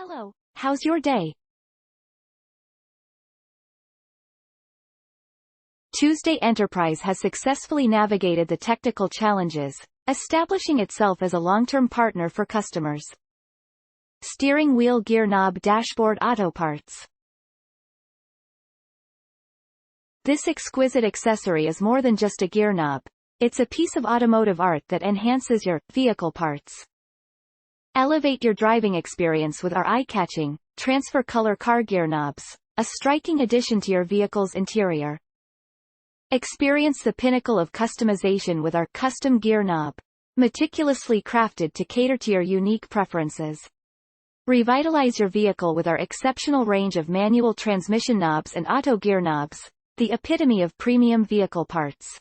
Hello, how's your day? Tuesday Enterprise has successfully navigated the technical challenges, establishing itself as a long-term partner for customers. Steering wheel gear knob dashboard auto parts. This exquisite accessory is more than just a gear knob. It's a piece of automotive art that enhances your vehicle parts. Elevate your driving experience with our eye-catching, transfer color car gear knobs, a striking addition to your vehicle's interior. Experience the pinnacle of customization with our Custom Gear Knob, meticulously crafted to cater to your unique preferences. Revitalize your vehicle with our exceptional range of manual transmission knobs and auto gear knobs, the epitome of premium vehicle parts.